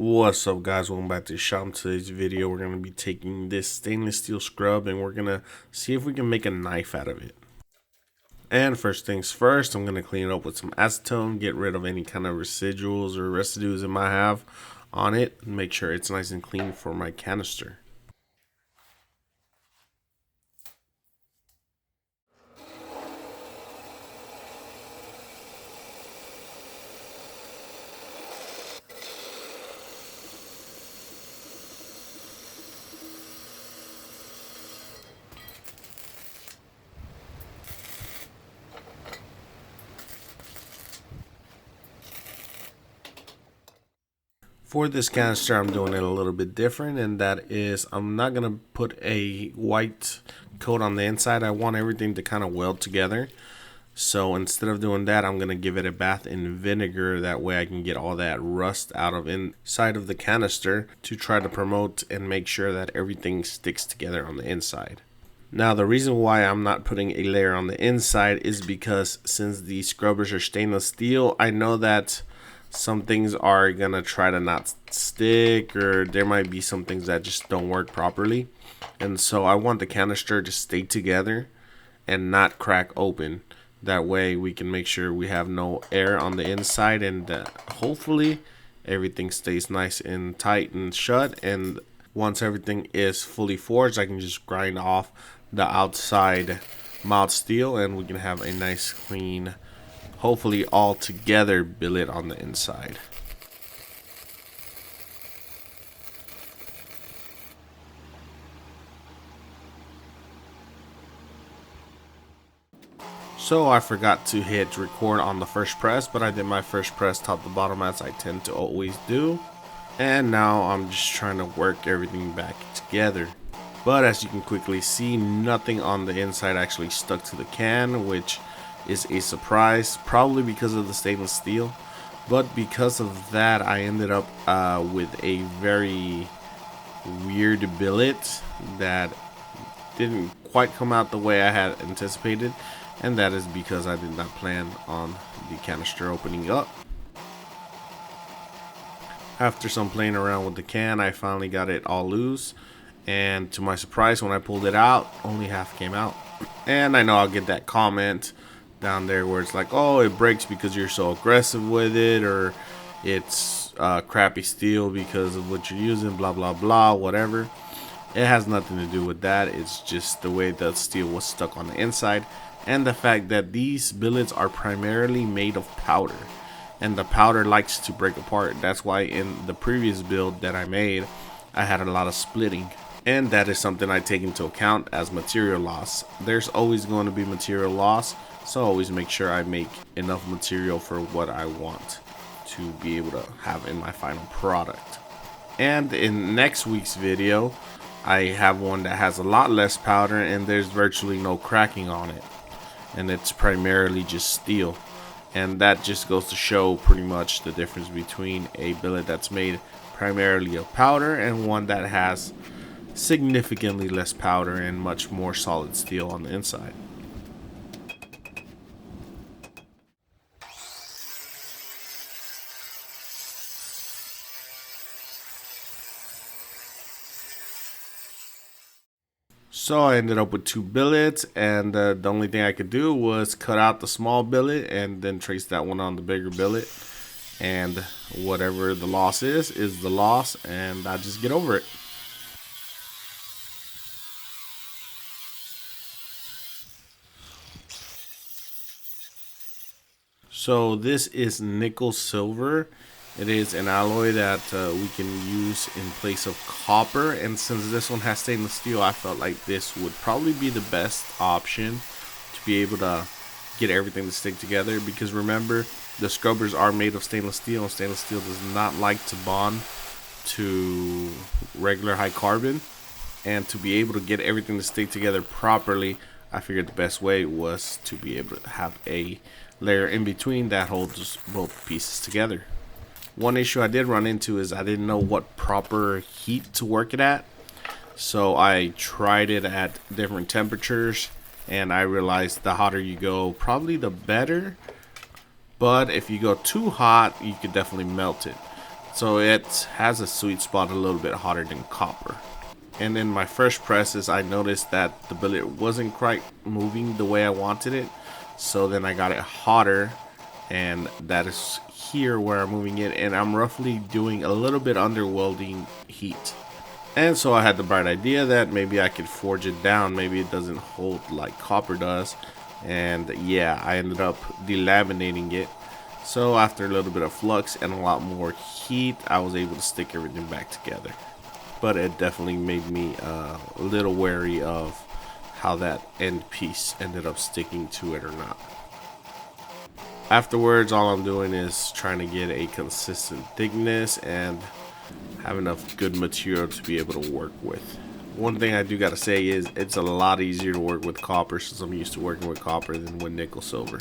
What's up, guys? Welcome back to the shop. In today's video we're going to be taking this stainless steel scrub and we're going to see if we can make a knife out of it. And first things first, I'm going to clean it up with some acetone, get rid of any kind of residuals or residues it might have on it, and make sure it's nice and clean for my canister. For this canister, I'm doing it a little bit different, and that is I'm not going to put a white coat on the inside. I want everything to kind of weld together. So instead of doing that, I'm going to give it a bath in vinegar. That way I can get all that rust out of inside of the canister to try to promote and make sure that everything sticks together on the inside. Now, the reason why I'm not putting a layer on the inside is because since the scrubbers are stainless steel, I know that some things are gonna try to not stick, or there might be some things that just don't work properly, and so I want the canister to stay together and not crack open. That way we can make sure we have no air on the inside, and hopefully everything stays nice and tight and shut. And once everything is fully forged, I can just grind off the outside mild steel and we can have a nice clean, hopefully all together billet on the inside. So I forgot to hit record on the first press, but I did my first press top to bottom as I tend to always do. And now I'm just trying to work everything back together. But as you can quickly see, nothing on the inside actually stuck to the can, which is a surprise, probably because of the stainless steel. But because of that, I ended up with a very weird billet that didn't quite come out the way I had anticipated, and that is because I did not plan on the canister opening up. After some playing around with the can, I finally got it all loose, and to my surprise, when I pulled it out, only half came out. And I know I'll get that comment down there where it's like, oh, it breaks because you're so aggressive with it, or it's crappy steel because of what you're using, blah blah blah, whatever. It has nothing to do with that. It's just the way the steel was stuck on the inside, and the fact that these billets are primarily made of powder, and the powder likes to break apart. That's why in the previous build that I made, I had a lot of splitting. And that is something I take into account as material loss. There's always going to be material loss, so always make sure I make enough material for what I want to be able to have in my final product. And in next week's video, I have one that has a lot less powder and there's virtually no cracking on it, and it's primarily just steel. And that just goes to show pretty much the difference between a billet that's made primarily of powder and one that has significantly less powder and much more solid steel on the inside. So I ended up with two billets, and the only thing I could do was cut out the small billet and then trace that one on the bigger billet, and whatever the loss is the loss, and I just get over it. So this is nickel silver. It is an alloy that we can use in place of copper, and since this one has stainless steel, I felt like this would probably be the best option to be able to get everything to stick together, because remember, the scrubbers are made of stainless steel, and stainless steel does not like to bond to regular high carbon. And to be able to get everything to stick together properly, I figured the best way was to be able to have a layer in between that holds both pieces together. One issue I did run into is I didn't know what proper heat to work it at, so I tried it at different temperatures, and I realized the hotter you go, probably the better. But if you go too hot, you could definitely melt it. So it has a sweet spot a little bit hotter than copper. And in my first presses, I noticed that the billet wasn't quite moving the way I wanted it. So then I got it hotter, and that is here where I'm moving it, and I'm roughly doing a little bit under welding heat. And so I had the bright idea that maybe I could forge it down. Maybe it doesn't hold like copper does. And yeah, I ended up delaminating it. So after a little bit of flux and a lot more heat, I was able to stick everything back together. But it definitely made me a little wary of how that end piece ended up sticking to it or not. Afterwards, all I'm doing is trying to get a consistent thickness and have enough good material to be able to work with. One thing I do gotta say is it's a lot easier to work with copper, since I'm used to working with copper, than with nickel silver.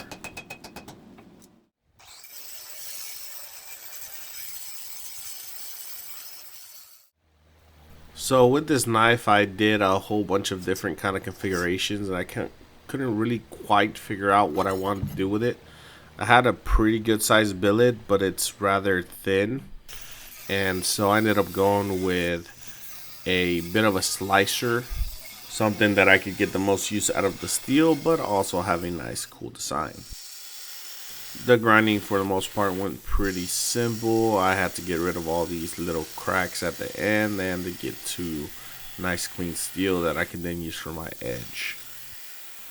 So with this knife, I did a whole bunch of different kind of configurations, and I couldn't really quite figure out what I wanted to do with it. I had a pretty good sized billet, but it's rather thin, and so I ended up going with a bit of a slicer, something that I could get the most use out of the steel, but also have a nice cool design. The grinding for the most part went pretty simple. I had to get rid of all these little cracks at the end and to get to nice clean steel that I can then use for my edge.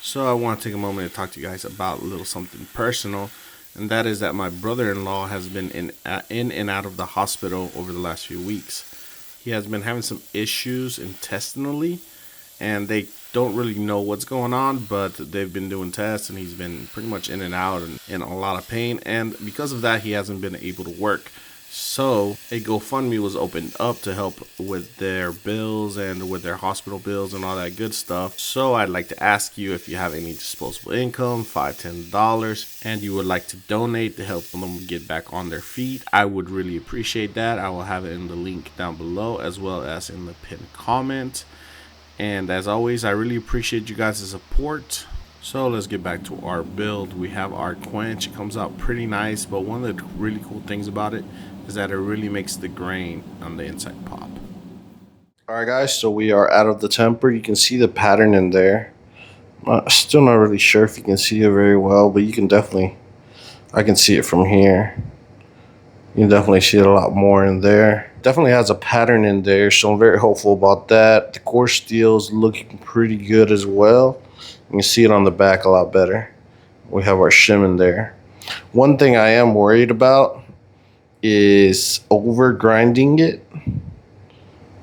So I want to take a moment to talk to you guys about a little something personal, and that is that my brother-in-law has been in and out of the hospital over the last few weeks. He has been having some issues intestinally, and they don't really know what's going on, but they've been doing tests, and he's been pretty much in and out and in a lot of pain, and because of that, he hasn't been able to work. So a GoFundMe was opened up to help with their bills and with their hospital bills and all that good stuff. So I'd like to ask you, if you have any disposable income, $5-10, and you would like to donate to help them get back on their feet, I would really appreciate that. I will have it in the link down below, as well as in the pinned comment. And as always, I really appreciate you guys' support. So let's get back to our build. We have our quench. It comes out pretty nice, but one of the really cool things about it is that it really makes the grain on the inside pop. Alright guys, so we are out of the temper. You can see the pattern in there. Still not really sure if you can see it very well, but you can definitely, I can see it from here. You can definitely see it a lot more in there. Definitely has a pattern in there, so I'm very hopeful about that. The core steel is looking pretty good as well. You can see it on the back a lot better. We have our shim in there. One thing I am worried about is over grinding it,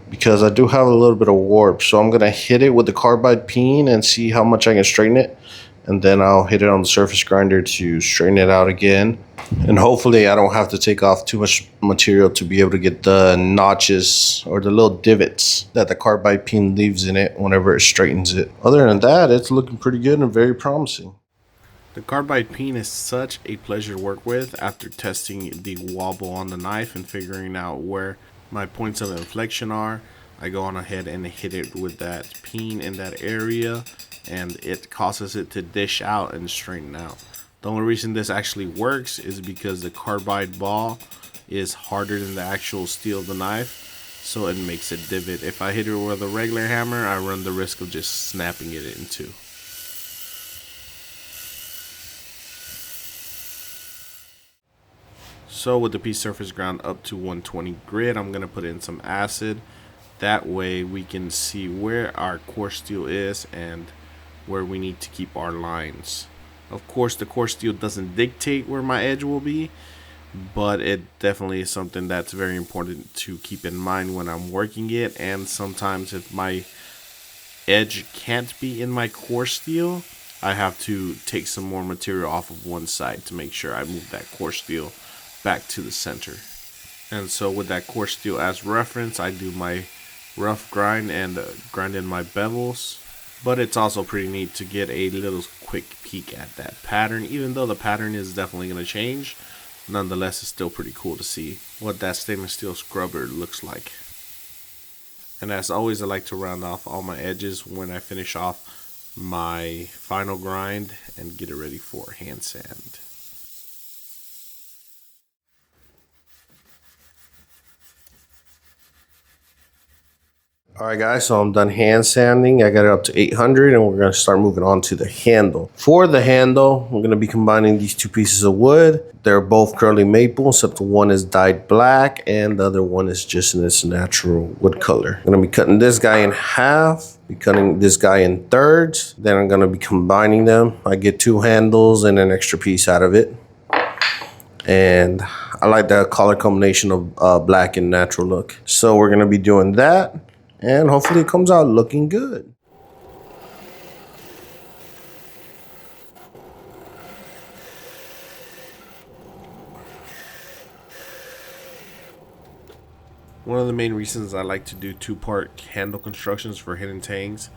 because I do have a little bit of warp. So I'm gonna hit it with the carbide peen and see how much I can straighten it, and then I'll hit it on the surface grinder to straighten it out again. And hopefully I don't have to take off too much material to be able to get the notches or the little divots that the carbide peen leaves in it whenever it straightens it. Other than that, it's looking pretty good and very promising. The carbide peen is such a pleasure to work with after testing the wobble on the knife and figuring out where my points of inflection are. I go on ahead and hit it with that peen in that area, and it causes it to dish out and straighten out. The only reason this actually works is because the carbide ball is harder than the actual steel of the knife, so it makes a divot. If I hit it with a regular hammer, I run the risk of just snapping it in two. So with the piece surface ground up to 120 grit, I'm going to put in some acid. That way we can see where our core steel is and where we need to keep our lines. Of course, the core steel doesn't dictate where my edge will be, but it definitely is something that's very important to keep in mind when I'm working it. And sometimes if my edge can't be in my core steel, I have to take some more material off of one side to make sure I move that core steel back to the center. And so with that core steel as reference, I do my rough grind and grind in my bevels. But it's also pretty neat to get a little quick peek at that pattern. Even though the pattern is definitely going to change, nonetheless it's still pretty cool to see what that stainless steel scrubber looks like. And as always, I like to round off all my edges when I finish off my final grind and get it ready for hand sand. Alright guys, so I'm done hand sanding. I got it up to 800 and we're going to start moving on to the handle. For the handle, we're going to be combining these two pieces of wood. They're both curly maple, except one is dyed black and the other one is just in its natural wood color. I'm going to be cutting this guy in half, be cutting this guy in thirds. Then I'm going to be combining them. I get two handles and an extra piece out of it. And I like the color combination of black and natural look. So we're going to be doing that. And hopefully it comes out looking good. One of the main reasons I like to do two-part handle constructions for hidden tangs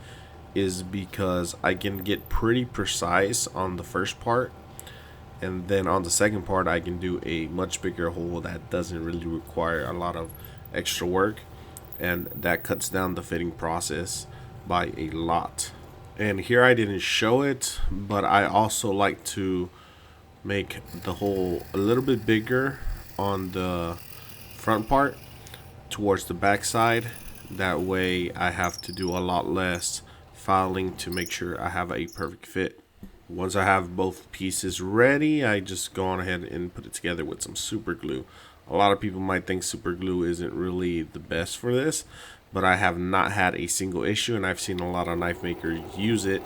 is because I can get pretty precise on the first part, and then on the second part I can do a much bigger hole that doesn't really require a lot of extra work, and that cuts down the fitting process by a lot. And here I didn't show it, but I also like to make the hole a little bit bigger on the front part towards the back side. That way I have to do a lot less filing to make sure I have a perfect fit. Once I have both pieces ready, I just go on ahead and put it together with some super glue. A lot of people might think super glue isn't really the best for this, but I have not had a single issue, and I've seen a lot of knife makers use it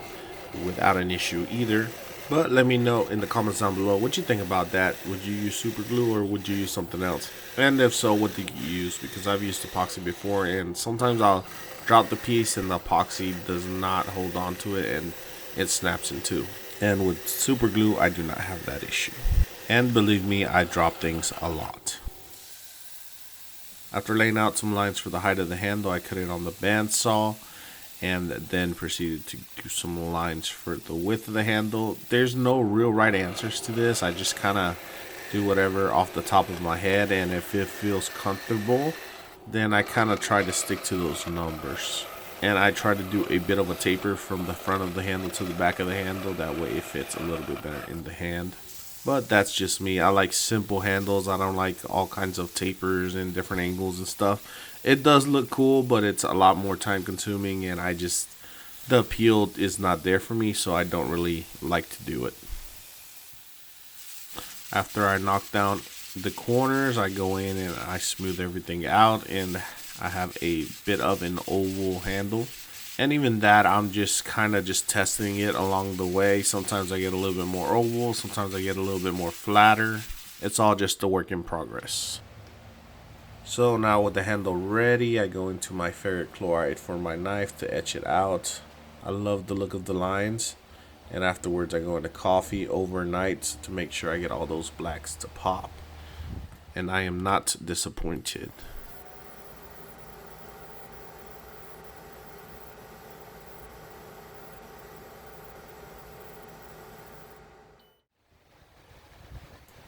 without an issue either. But let me know in the comments down below what you think about that. Would you use super glue or would you use something else? And if so, what did you use? Because I've used epoxy before, and sometimes I'll drop the piece and the epoxy does not hold on to it and it snaps in two. And with super glue, I do not have that issue. And believe me, I drop things a lot. After laying out some lines for the height of the handle, I cut it on the bandsaw and then proceeded to do some lines for the width of the handle. There's no real right answers to this. I just kind of do whatever off the top of my head, and if it feels comfortable, then I kind of try to stick to those numbers. And I try to do a bit of a taper from the front of the handle to the back of the handle. That way it fits a little bit better in the hand. But that's just me. I like simple handles. I don't like all kinds of tapers and different angles and stuff. It does look cool, but it's a lot more time consuming, and the appeal is not there for me, so I don't really like to do it. After I knock down the corners, I go in and I smooth everything out, and I have a bit of an oval handle. And even that, I'm just kind of just testing it along the way. Sometimes I get a little bit more oval, sometimes I get a little bit more flatter. It's all just a work in progress. So now with the handle ready, I go into my ferric chloride for my knife to etch it out. I love the look of the lines. And afterwards I go into coffee overnight to make sure I get all those blacks to pop. And I am not disappointed.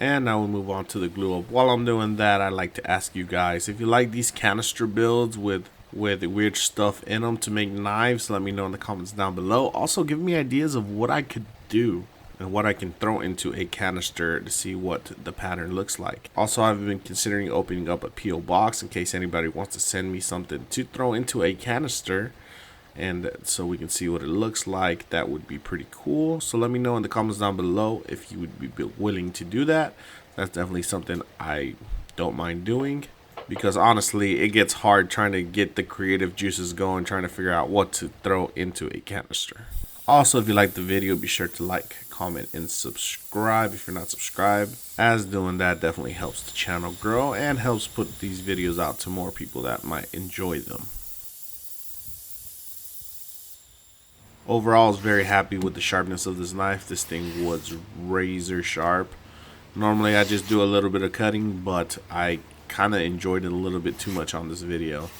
And now we'll move on to the glue up. While I'm doing that, I'd like to ask you guys, if you like these canister builds with weird stuff in them to make knives, let me know in the comments down below. Also, give me ideas of what I could do and what I can throw into a canister to see what the pattern looks like. Also, I've been considering opening up a P.O. box in case anybody wants to send me something to throw into a canister, and so we can see what it looks like. That would be pretty cool. So let me know in the comments down below if you would be willing to do that. That's definitely something I don't mind doing, because honestly it gets hard trying to get the creative juices going, trying to figure out what to throw into a canister. Also, if you liked the video, be sure to like, comment, and subscribe if you're not subscribed, as doing that definitely helps the channel grow and helps put these videos out to more people that might enjoy them. Overall, I was very happy with the sharpness of this knife. This thing was razor sharp. Normally I just do a little bit of cutting, but I kind of enjoyed it a little bit too much on this video.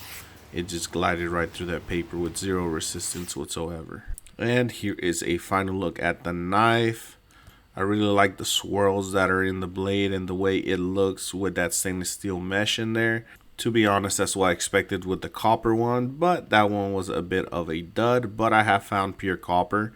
It just glided right through that paper with zero resistance whatsoever. And here is a final look at the knife. I really like the swirls that are in the blade and the way it looks with that stainless steel mesh in there. To be honest, that's what I expected with the copper one, but that one was a bit of a dud. But I have found pure copper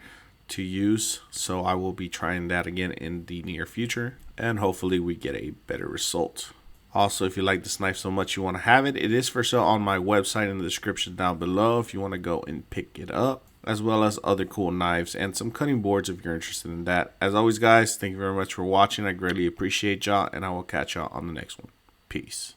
to use, so I will be trying that again in the near future, and hopefully we get a better result. Also, if you like this knife so much you want to have it, it is for sale on my website in the description down below if you want to go and pick it up, as well as other cool knives and some cutting boards if you're interested in that. As always, guys, thank you very much for watching. I greatly appreciate y'all, and I will catch y'all on the next one. Peace.